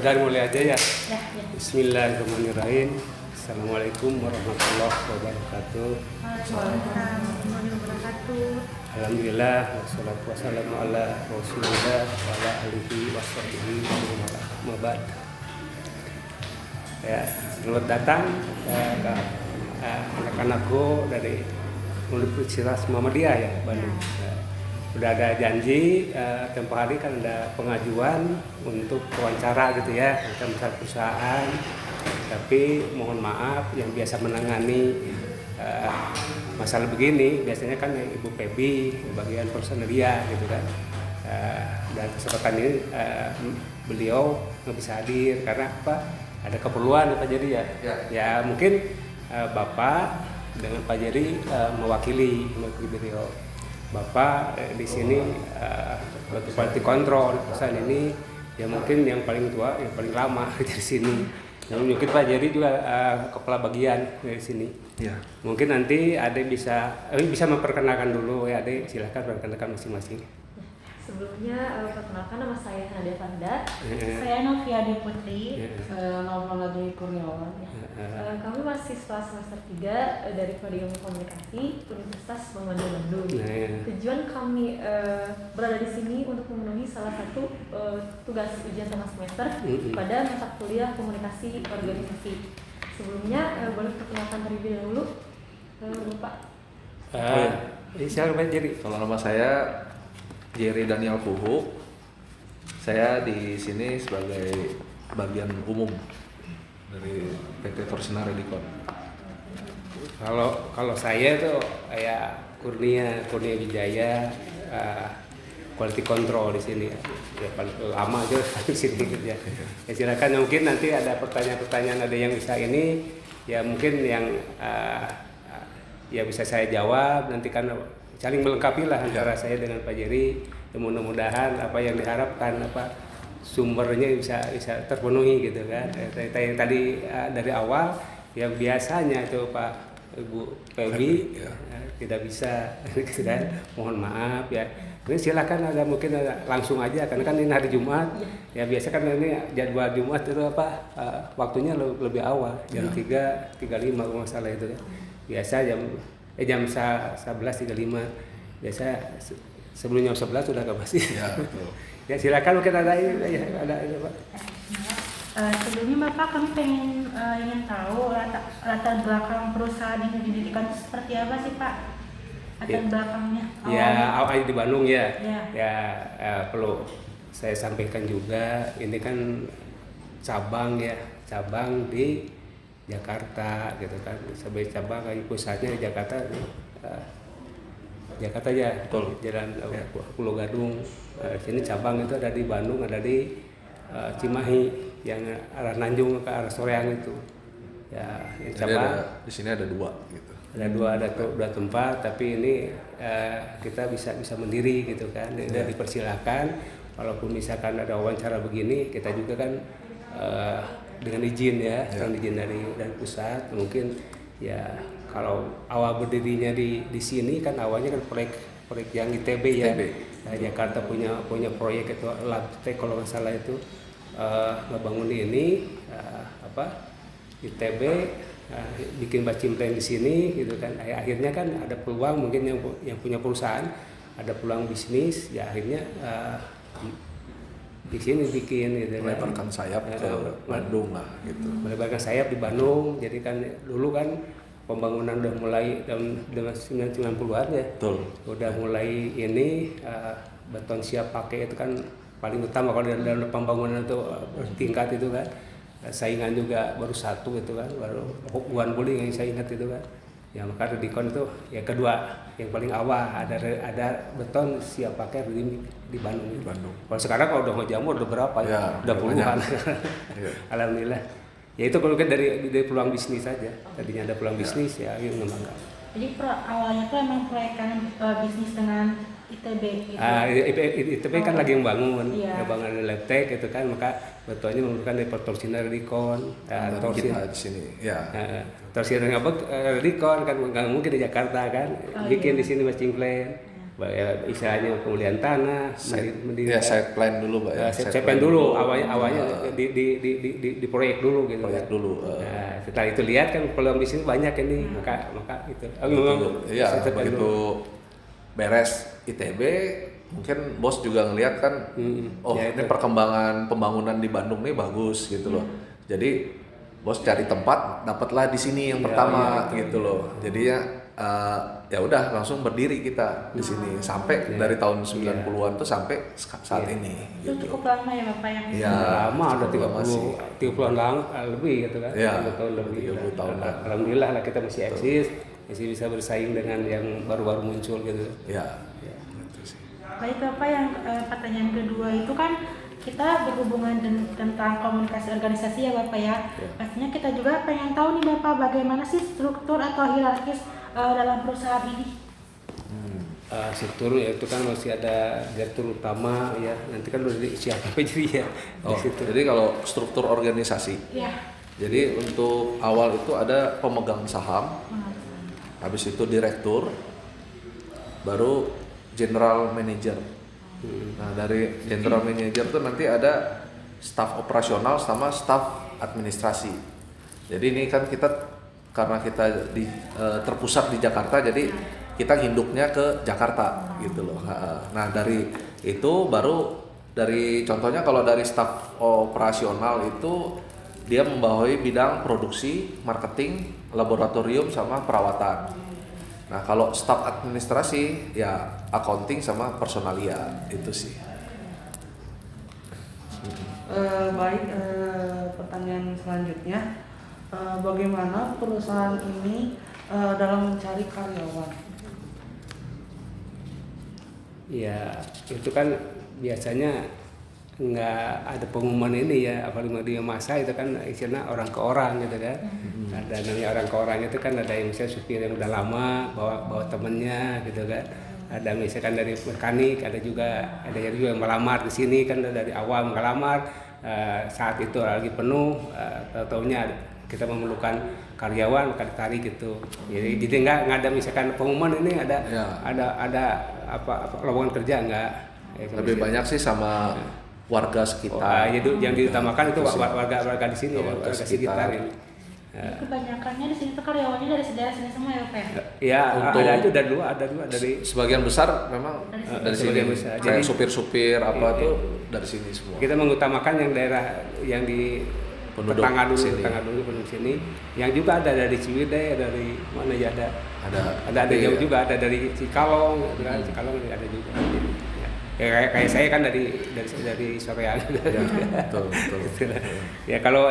dari mulai aja ya. Ya, ya. Bismillahirrahmanirrahim. Assalamualaikum warahmatullahi wabarakatuh. Waalaikumsalam warahmatullahi wabarakatuh. Alhamdulillah wassalatu wassalamu ala Rasulillah wa ala alihi washabihi wa ba'd. Ya, selamat datang ke anak-anakku dari Universitas Muhammadiyah ya, Bandung. Udah ada janji tempoh hari kan ada pengajuan untuk wawancara gitu ya, tentang perusahaan. Tapi mohon maaf yang biasa menangani masalah begini biasanya kan Ibu Pebi bagian personalia gitu kan. Dan kesempatan ini beliau nggak bisa hadir karena apa? Ada keperluan Pak Jerry ya. Ya mungkin Bapak dengan Pak Jerry mewakili beliau. Bapak di sini quality control perusahaan ini ya mungkin yang paling tua, yang paling lama di sini. Yang mungkin Pak Jerry juga kepala bagian dari sini. Ya. Mungkin nanti Ade bisa memperkenalkan dulu ya Ade, silakan perkenalkan masing-masing. Sebelumnya perkenalkan nama saya Nadia Fanda. Saya Novia Putri, Nova Dewi Kurniawan. Kami mahasiswa semester 3 dari Prodi Ilmu Komunikasi Universitas Muhammadiyah Bandung. Tujuan kami berada di sini untuk memenuhi salah satu tugas ujian tengah semester pada mata kuliah komunikasi organisasi. Sebelumnya boleh perkenalkan terlebih dahulu Bapak. Siapa Pak Jerry? Kalau nama saya Jerry Daniel Kuhu. Saya di sini sebagai bagian umum dari PT Torsinar Redicon. Kalau saya tuh kayak Kurnia Wijaya, quality control di sini ya paling lama aja di sini gitu ya. Ya silakan mungkin nanti ada pertanyaan-pertanyaan ada yang bisa ini ya mungkin yang ya bisa saya jawab nanti kan saling melengkapi lah antara saya dengan Pak Jerry. Ya, mudah-mudahan apa yang diharapkan sumbernya bisa terpenuhi gitu kan. Yang tadi dari awal yang biasanya itu Pak Ibu Pebi tidak bisa gitu kan. Mohon maaf ya. Ini silakan mungkin langsung aja karena kan ini hari Jumat. Ya biasa kan ini jadwal Jumat itu waktunya lebih awal jam 3.35 kalau nggak salah itu ya. Biasa jam 11.35 biasa sebelum jam 11 sudah nggak pasti. Ya, betul. Ya silakan mungkin ada ini Pak. Sebelumnya Bapak kami ingin tahu latar belakang perusahaan ini didirikan seperti apa sih Pak? Latar belakangnya. Awalnya di Bandung ya. Perlu saya sampaikan juga ini kan cabang di Jakarta gitu kan, sebagai cabang pusatnya di Jakarta ya, betul. Jalan Pulau Gadung. Sini cabang itu ada di Bandung, ada di Cimahi yang arah Nanjung ke arah Soreang itu. Ya, cabang di sini ada dua gitu. Ada dua tempat, tapi ini kita bisa mendiri gitu kan. Dan dipersilakan walaupun misalkan ada wawancara begini, kita juga kan dengan izin dengan izin dari pusat mungkin ya kalau awal berdirinya di sini kan awalnya kan proyek yang ITB ya. Jakarta punya proyek itu Labtech kalau nggak salah itu ngebangun ini ITB bikin bacimplen di sini gitu kan. Akhirnya kan ada peluang mungkin yang punya perusahaan ada peluang bisnis ya akhirnya di sini bikin gitu kan. Melebarkan sayap ke Bandung lah gitu. Melebarkan sayap di Bandung. Jadi kan dulu kan pembangunan udah mulai tahun 90-an ya. Betul. Udah mulai ini beton siap pakai itu kan paling utama kalau dalam pembangunan itu tingkat itu kan. Saingan juga baru satu itu kan, baru Buan Buling yang saya ingat itu kan. Ya maka Redicon itu yang kedua, yang paling awal ada beton siap pakai di Bandung. Kalau sekarang kalau udah ngejamur udah berapa ya? Udah puluhan. Alhamdulillah. Ya itu kalau dari peluang bisnis saja. Tadinya ada peluang bisnis ya akhirnya ngembangkan. Jadi awalnya tuh emang proyekan bisnis dengan ITB gitu. ITB kan lagi membangun, bangun Labtech itu kan, maka betonnya menggunakan dari Torsinar Redicon. Kita di sini, Torsinar Redicon kan nggak mungkin di Jakarta kan, bikin di sini matching plan. istilahnya pemulihan tanah, Ya side plan dulu Pak ya. Side plan dulu awalnya di proyek dulu gitu. Proyek dulu. Nah, setelah itu lihat kan peluang bisnis banyak ini, maka itu. Iya, begitu beres ITB mungkin bos juga ngelihat kan, ini perkembangan pembangunan di Bandung nih bagus gitu loh. Jadi bos cari tempat, dapatlah di sini yang pertama gitu loh. Jadi ya udah langsung berdiri kita di sini sampai dari tahun 90-an tuh sampai saat ini. Itu cukup lama ya Bapak yang Iya, lama udah 30-an lebih gitu kan. Iya, 30 tahun lebih. 30 tahun. Alhamdulillah lah kita masih eksis, masih bisa bersaing dengan yang baru-baru muncul gitu. Ya. Baik Bapak, yang pertanyaan kedua itu kan kita berhubungan tentang komunikasi organisasi ya Bapak ya. Pastinya kita juga pengen tahu nih Bapak bagaimana sih struktur atau hierarkis dalam perusahaan ini. Struktur ya itu kan masih ada direktur utama ya, nanti kan udah siapa jadi ya. Jadi kalau struktur organisasi. Ya. Jadi untuk awal itu ada pemegang saham, habis itu direktur, baru general manager. Nah dari general manager tuh nanti ada staf operasional sama staf administrasi. Jadi ini kan kita karena kita terpusat di Jakarta, jadi kita hinduknya ke Jakarta gitu loh. Nah dari itu baru dari contohnya kalau dari staf operasional itu dia membawahi bidang produksi, marketing, laboratorium sama perawatan. Nah kalau staf administrasi ya accounting sama personalia itu sih. Baik, pertanyaan selanjutnya, bagaimana perusahaan ini dalam mencari karyawan? Ya itu kan biasanya nggak ada pengumuman ini ya, apalagi media massa itu kan istilah orang ke orang gitu kan. Ada namanya orang ke orang itu kan ada yang misalnya supir yang udah lama bawa temennya gitu kan. Ada misalkan dari mekanik, ada yang juga yang melamar di sini kan dari awal melamar, saat itu lagi penuh, tahu-taunya kita memerlukan karyawan maka ditarik gitu. Jadi nggak ada misalkan pengumuman ini ada lowongan kerja nggak. Lebih banyak sih sama warga sekitar. Jadi yang diutamakan itu warga di sini, warga sekitar ini. Kebanyakannya di sini tuh karyawannya dari daerah sini semua ya Pak? Ya, ada dua dari sebagian besar memang dari sini. Besar. Kayak supir-supir tuh dari sini semua. Kita mengutamakan yang daerah yang di tetangga dulu penduduk sini. Yang juga ada dari Ciwidey, dari mana ya ada jauh juga, ada dari Cikalong, Cikalong ada juga. Ya, kayak saya kan dari Soreang. Ya, betul. Ya kalau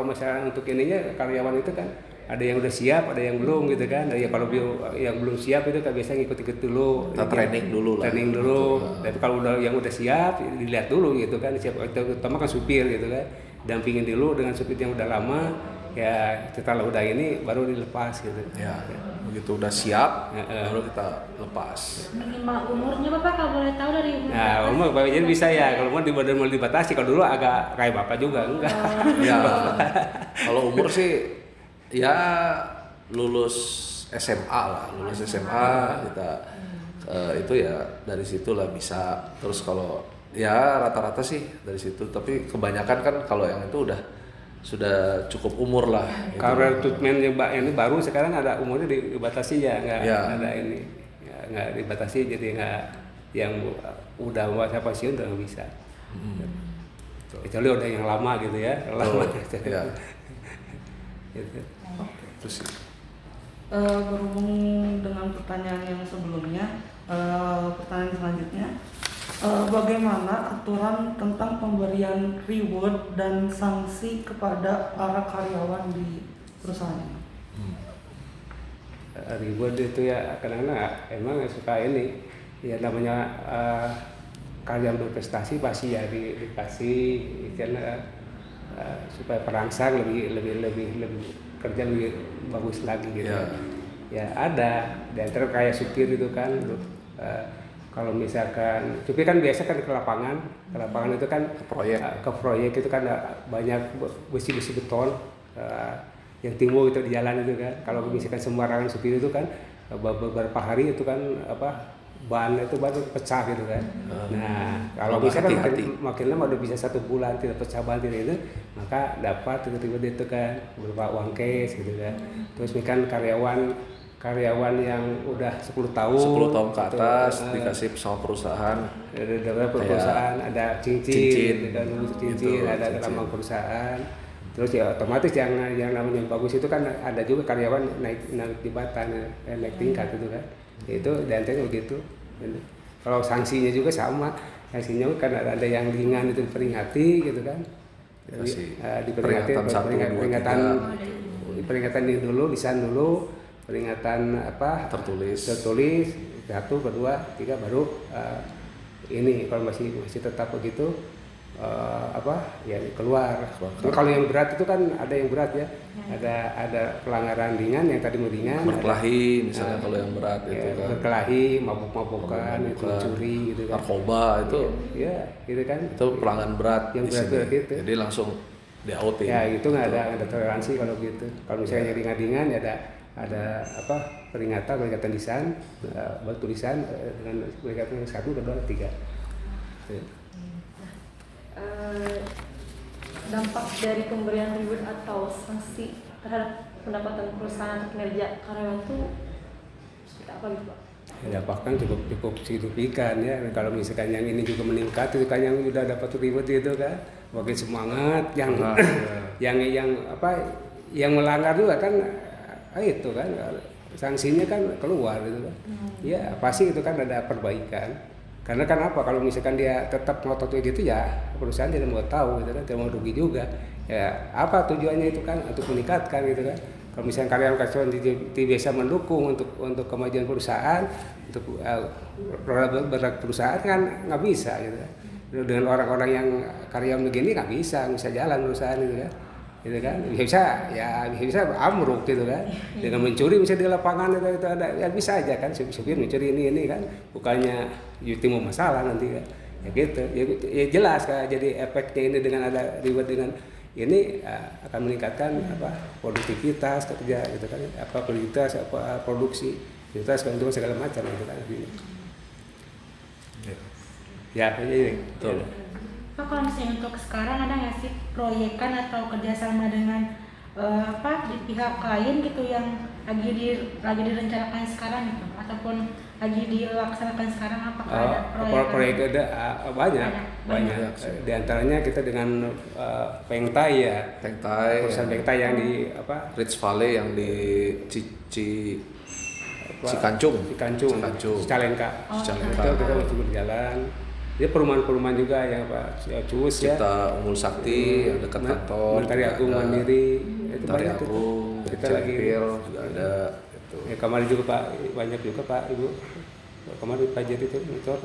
misalnya untuk ininya karyawan itu kan ada yang udah siap, ada yang belum gitu kan. Ya kalau yang belum siap itu kan biasanya ikut dulu. Kita training dulu. Tapi kalau yang udah siap dilihat dulu gitu kan. Siap terutama kan supir gitu kan. Dampingin dulu dengan supir yang udah lama. Ya setelah udah ini baru dilepas gitu. Ya. Begitu udah siap baru kita lepas. Minimal umurnya Bapak kalau boleh tahu dari umur? Nah, umur Bapak jadi bisa ya. Kalau umur dibatasi, kalau dulu agak kayak Bapak juga enggak. Ya. Kalau umur sih ya lulus SMA kita itu ya dari situlah bisa. Terus kalau ya rata-rata sih dari situ, tapi kebanyakan kan kalau yang itu sudah cukup umur lah. Karena treatment yang ini baru sekarang ada umurnya dibatasi ya, nggak ada ini, ya, nggak dibatasi jadi nggak yang udah masa pensiun udah nggak bisa. Kecuali udah yang lama gitu ya, lama. Ya. Gitu. Terus Berhubung dengan pertanyaan yang sebelumnya, pertanyaan selanjutnya, bagaimana aturan tentang pemberian reward dan sanksi kepada para karyawan di perusahaan ini? Reward itu ya kadang-kadang emang suka ini ya namanya karyawan berprestasi pasti ya dikasih karena supaya perangsang lebih kerja lebih bagus lagi gitu. Ya ada di antara kayak supir itu kan kalau misalkan supir kan biasa kan ke lapangan itu kan ke proyek itu kan banyak besi beton yang timbul itu di jalan itu kan. Kalau misalkan sembarangan supir itu kan beberapa hari itu kan ban pecah gitu kan. Nah kalau misalkan makin lama udah bisa 1 bulan tidak pecah ban itu, maka dapat tiba-tiba itu kan berupa uang cash gitu kan. Terus misalkan karyawan yang udah 10 tahun ke atas dikasih sama perusahaan, ada cincin, gitu, ada lambang perusahaan. Terus ya otomatis yang namanya bagus itu kan ada juga karyawan naik jabatan, naik tingkat gitu kan. Itu dan begitu. Kalau sanksinya juga sama, sanksinya kan ada yang ringan itu diperingati gitu kan. Jadi peringatan ini dulu, lisan dulu, peringatan tertulis 1, 2, 3 baru ini kalau masih tetap begitu ya keluar. Kalau yang berat itu kan ada yang berat ya. Ada pelanggaran ringan yang tadi ringan. Berkelahi misalnya kalau yang berat itu kan. Berkelahi, mabuk-mabukan, mencuri gitu kan. Narkoba itu. Ya, gitu kan. Itu pelanggaran berat. Yang berat itu. Jadi langsung di-out ya. Itu nggak ada toleransi kalau gitu. Kalau misalnya ringan-ringan ya ada peringatan lisan, tulisan dengan peringatan 1, 2, 3. Dampak dari pemberian reward atau sanksi terhadap pendapatan perusahaan atau kinerja karyawan itu seperti apa gitu Pak? Ya, dampaknya cukup signifikan ya. Kalau misalkan yang ini juga meningkat itu kan yang udah dapat reward itu kan makin semangat, yang melanggar juga kan itu kan sanksinya kan keluar gitu kan. Ya pasti itu kan ada perbaikan. Karena kan kalau misalkan dia tetap ngotot gitu ya perusahaan tidak mau tahu gitu kan, tidak mau rugi juga. Ya apa tujuannya itu kan untuk meningkatkan gitu kan. Kalau misalkan karyawan bisa mendukung untuk kemajuan perusahaan, untuk produk perusahaan kan nggak bisa gitu kan. Dengan orang-orang yang karyawan begini nggak bisa jalan perusahaan gitu kan. Gitu kan, bisa amruk gitu kan, dengan mencuri misalnya di lapangan itu ada ya bisa aja kan, supir mencuri ini kan, bukannya timbul masalah nanti kan, ya gitu, ya jelas kan, jadi efeknya ini dengan ada reward dengan ini akan meningkatkan produktivitas kerja gitu kan, produktivitas produksi, keuntungan segala macam gitu kan, ya ini. Betul. Pak, kalau misalnya untuk sekarang ada nggak sih proyekan atau kerjasama dengan di pihak klien gitu yang lagi direncanakan sekarang gitu, ataupun lagi dilaksanakan sekarang, apakah ada proyek ada banyak. Di antaranya kita dengan Pengtai perusahaan Pengtai yang di Rich Valley yang di Cikancung, Cicalengka. Cicalengka. Itu kita masih berjalan. Dia perumahan-perumahan juga yang Cus ya. Cipta Unggul Sakti yang dekat kantor. Mentari Agung Mandiri. Mentari Agung. Kita lagi juga ada. Itu. Ya, kemarin juga Pak, banyak juga Pak Ibu. Kemarin Pak Jadi itu motor.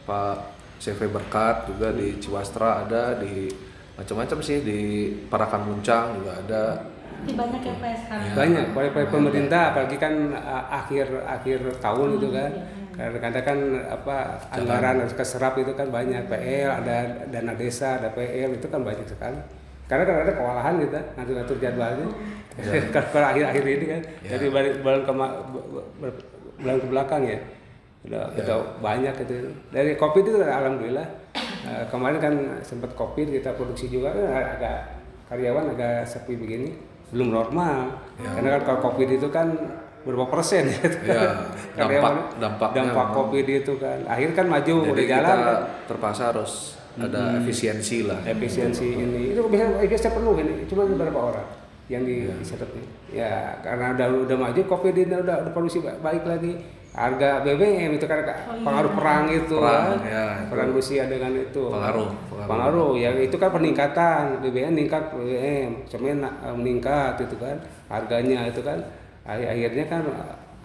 Pak CV Berkat juga di Ciwastra ada, di macam-macam sih, di Parakan Muncang juga ada. Banyak ya Pak sekarang. Banyak proyek pemerintah, apalagi kan akhir tahun itu kan. Kadang-kadang kan anggaran harus keserap itu kan banyak, PL, ada dana desa, ada PL, itu kan banyak sekali. Karena kan ada kewalahan kita ngatur jadwalnya. Kalau akhir-akhir ini kan, jadi bulan ke belakang ya, udah banyak itu. Dari COVID itu alhamdulillah. Kemarin kan sempat COVID, kita produksi juga agak karyawan agak sepi begini, belum normal. Karena kan kalau COVID itu kan berapa persen ya, dampak COVID itu kan akhir kan maju udah jalan kan. Terpaksa harus ada efisiensi ini itu bisa penuh ini cuma beberapa orang yang di setup ini ya, karena udah maju COVID ini udah produksi baik lagi, harga BBM itu karena pengaruh perang itu perang Rusia dengan itu pengaruh ya, itu kan peningkatan BBM meningkat, semen meningkat itu kan, harganya itu kan akhirnya kan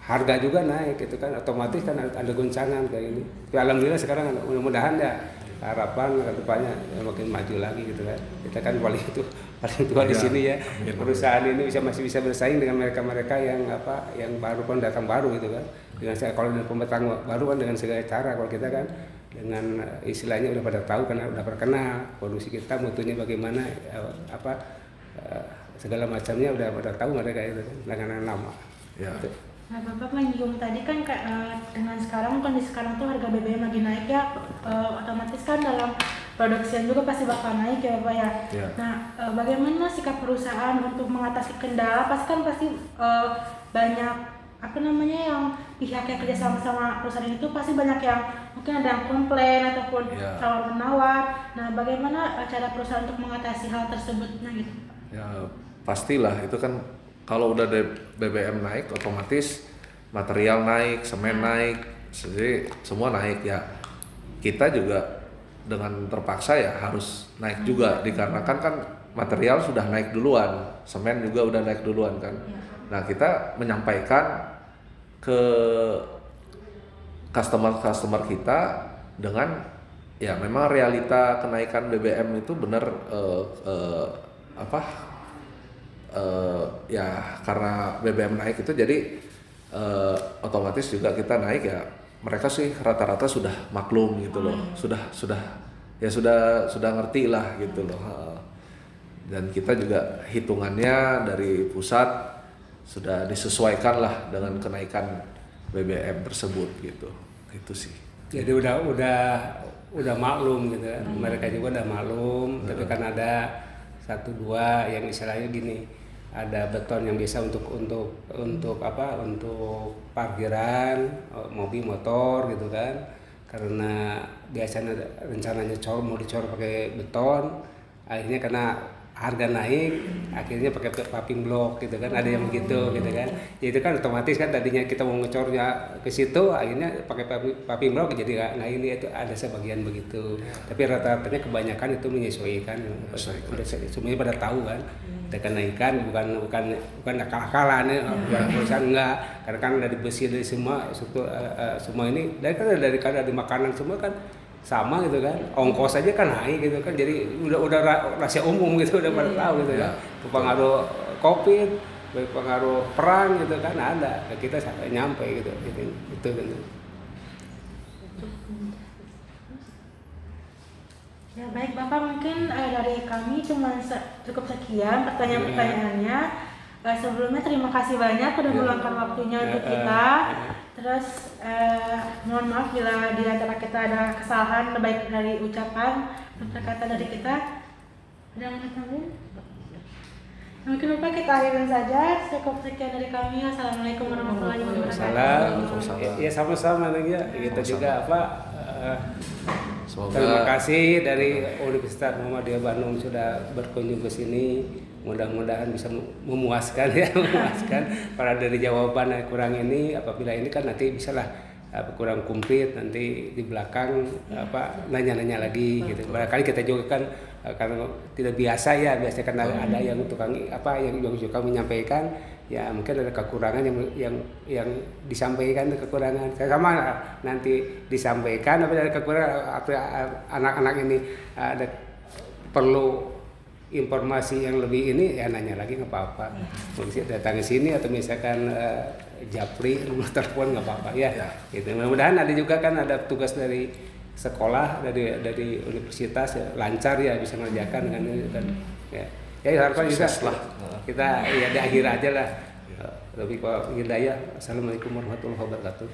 harga juga naik itu kan, otomatis kan ada goncangan kayak ini. Tapi alhamdulillah sekarang mudah-mudahan ya harapan ke depannya makin maju lagi gitu kan. Kita kan paling tua di sini ya. Perusahaan ini masih bisa bersaing dengan mereka-mereka yang baru pendatang baru gitu kan. Dengan kalau dengan pendatang baru kan dengan segala cara, kalau kita kan dengan istilahnya udah pada tahu karena udah terkenal produksi kita mutunya bagaimana segala macamnya udah pada tahu mereka itu kan, langganan lama. Ya. Nah, Bapak menyinggung tadi kan dengan sekarang kondisi sekarang tuh harga BBM lagi naik ya, otomatis kan dalam produksian juga pasti bakal naik ya Bapak ya. Ya. Nah, bagaimana sikap perusahaan untuk mengatasi kendala? Pasti banyak yang pihak yang kerja sama perusahaan itu pasti banyak yang mungkin ada yang komplain ataupun tawar menawar. Nah, bagaimana cara perusahaan untuk mengatasi hal tersebutnya gitu? Ya pastilah itu kan kalau udah BBM naik otomatis material naik, semen naik, jadi semua naik ya. Kita juga dengan terpaksa ya harus naik juga dikarenakan kan material sudah naik duluan, semen juga udah naik duluan kan. Nah kita menyampaikan ke customer kita dengan ya memang realita kenaikan BBM itu benar ya karena BBM naik itu jadi otomatis juga kita naik ya. Mereka sih rata-rata sudah maklum gitu loh, sudah ngerti lah gitu loh. Dan kita juga hitungannya dari pusat sudah disesuaikan lah dengan kenaikan BBM tersebut gitu. Itu sih. Jadi udah maklum gitu kan. Mereka juga udah maklum, tapi kan ada 1-2 yang istilahnya gini, ada beton yang biasa untuk parkiran mobil motor gitu kan, karena biasanya rencananya mau dicor pakai beton, akhirnya karena harga naik akhirnya pakai paving block gitu kan, ada yang begitu gitu kan. Ya itu kan otomatis kan tadinya kita mau ngecornya ke situ akhirnya pakai paving block jadi nggak ini, itu ada sebagian begitu. Tapi rata-ratanya kebanyakan itu menyesuaikan. Udah semuanya pada tahu kan. Kenaikan bukan akal-akalan ya, perusahaan enggak, karena kan dari besi dari semua ini dari makanan semua kan sama gitu kan, ongkos aja kan naik gitu kan, jadi udah rahasia umum gitu, udah pada tahu gitu kan. Pengaruh COVID, pengaruh perang gitu kan ada, kita sampai nyampe gitu itu gitu. Ya baik Bapak, mungkin dari kami cuma cukup sekian pertanyaan-pertanyaannya. Sebelumnya terima kasih banyak sudah meluangkan waktunya untuk kita. Terus mohon maaf bila di antara kita ada kesalahan baik dari ucapan atau kata dari kita. Ada yang mau tambahin? Mungkin Bapak kita akhirin saja. Cukup sekian dari kami. Assalamualaikum warahmatullahi wabarakatuh. Ya sama-sama ya. Kita juga terima kasih dari Universitas Muhammadiyah Bandung sudah berkunjung ke sini. Mudah-mudahan bisa memuaskan para dari jawaban yang kurang ini. Apabila ini kan nanti bisalah kurang komplit, nanti di belakang nanya-nanya lagi gitu. Barangkali kita juga kan karena tidak biasa ya, biasanya kan ada yang tukang yang suka menyampaikan ya, mungkin ada kekurangan yang disampaikan, kekurangan sama nanti disampaikan, tapi ada kekurangan anak-anak ini ada perlu informasi yang lebih ini ya nanya lagi nggak apa-apa. Mungkin datang ke sini atau misalkan japri nomor telepon nggak apa-apa ya. Gitu. Mudah-mudahan ada juga kan ada tugas dari sekolah dari universitas ya, lancar ya bisa mengerjakan kan ya. Ya harapan juga kita ya di akhir aja lah. Tapi kalau hidayah. Assalamualaikum warahmatullahi wabarakatuh.